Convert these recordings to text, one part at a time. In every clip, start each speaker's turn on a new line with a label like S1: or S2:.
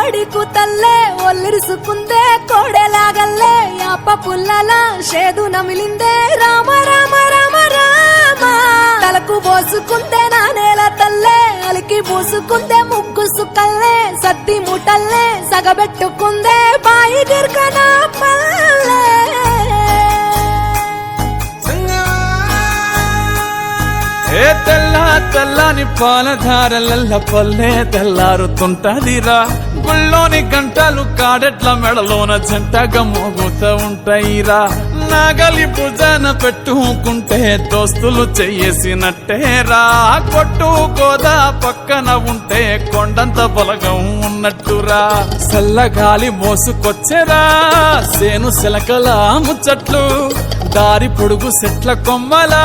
S1: కోడికు తల్లే ఒల్లిరుసుకుందే కోడెలాగల్లే యాప పుల్లల షేదు నమిలిందే రామ రామ రామ రామ తలకు పోసుకుందే నా నేల తల్లే అలికి పూసుకుందే ముగ్గు సుక్కల్లే సద్ది ముటల్లే సగబెట్టుకుందే బాయి గిర్కన పల్లె
S2: ఏ తెల్ల తెల్లని పాలధారలల్ల పల్లె తెల్లారుతుంటదిరా గుళ్ళోని గంటలు కాడెట్ల మెడలోన జంటగా మోగుతూ ఉంటాయిరా నాగలి భుజాన పెట్టుకుంటే దోస్తులు చెయ్యేసినట్టేరా కొట్టు గోదా పక్కన ఉంటే కొండంత బలగం ఉన్నట్టురా చల్లగాలి మోసుకొచ్చెరా సేను శిలకల ముచ్చట్లు దారి పొడుగు చెట్ల కొమ్మలా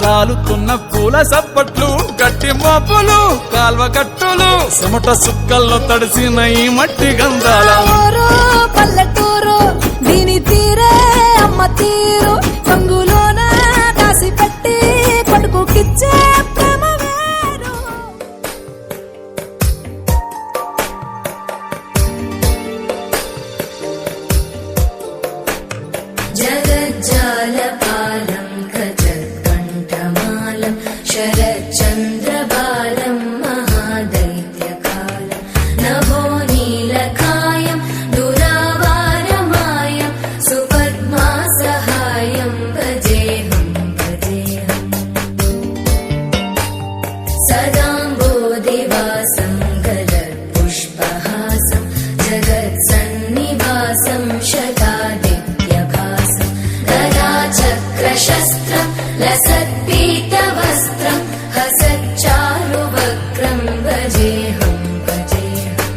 S2: రాలుతున్న పూల సప్పట్లు గట్టి మోపులు కాల్వ గట్టులు చెమట సుక్కల్లో తడిసిన ఈ మట్టి గంధాల
S1: పల్లెటూరు దీని తీరే అమ్మ తీరు కంగులోన దాసి పెట్టి కొడుకుకిచ్చే ప్రేమ వేరు
S3: జగజ్జాలపాలం గజత్కంఠమాలం శరచంద్రబాలం మహాదైత్యకాలం నభో నీలకాయం దురావారమాయం సుపద్మా సహాయం భజేహం భజేహం సదాంబోధివాసం గలత్పుష్పహాసం జగత్సన్నివాసం శతాదిత్యభాసం గదాచక్రశస్త్రం లసత్పీతవస్త్రం హసచ్చారువక్రం భజేహం భజేహం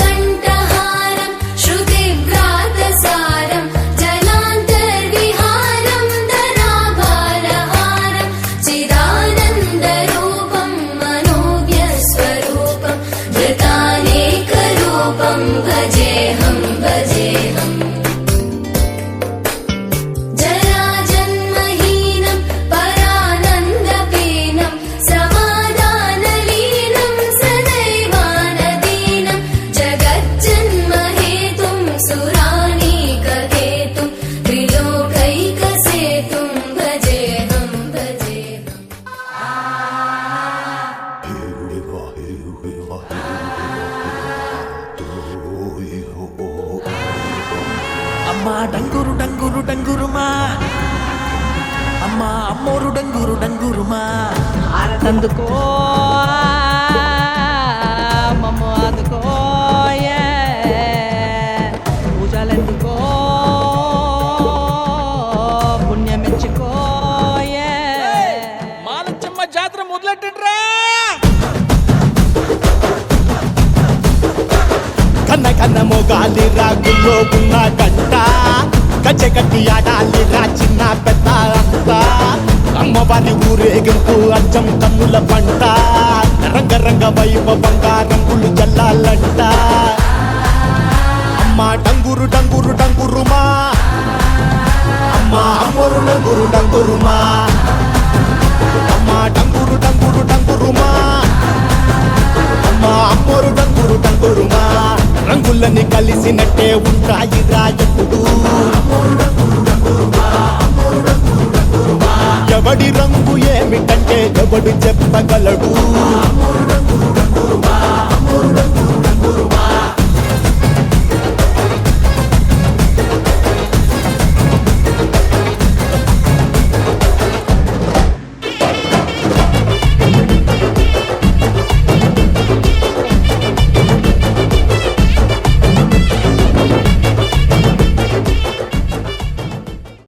S3: రమాకంఠహారం శృతివ్రాతసారం జలాంతర్విహారం ధరాభారహారం చిదానందరూపం మనోవ్యస్వరూపం ధృతానేకరూపం భజేహం భజేహం జరాజన్మహీనం పరానందపీనం సమాధానలీనం సదైవానదీనం జగజ్జన్మహేతుం సురానీకహేతుం త్రిలోకైకసేతుం భజేహం భజేహం
S4: అమ్మా డంగురు డంగురు డంగురుమా అమ్మా అమ్మోరు డంగురు డంగురుమా ఆరతందుకో మమ్మ అందుకో పూజలెందుకో పుణ్యమెచ్చుకో మాలచ్చమ్మ జాతర మొదలెట్టండ్రా
S5: కన్న కన్న మొగాలి రాగుల్లో ఉన్న గంట గజ్జెగట్టి ఆడాలి రా చిన్న పెద్ద అంతా అమ్మవారి ఊరేగింపు అచ్చం కన్నుల పంట రంగరంగ వైభవంగా రంగులు జల్లాలంట అమ్మ డంగురు డంగురు డంగురుమా అమ్మ అమ్మోరు డంగురు డంగురుమా అమ్మ డంగురు డంగురు డంగురుమా అమ్మ అమ్మోరు డంగురు డంగురుమా రంగులని కలిసినట్టే ఉంటాయి రాయకుడు ఎవడి రంగు ఏమిటంటే ఎవడు చెప్పగలడు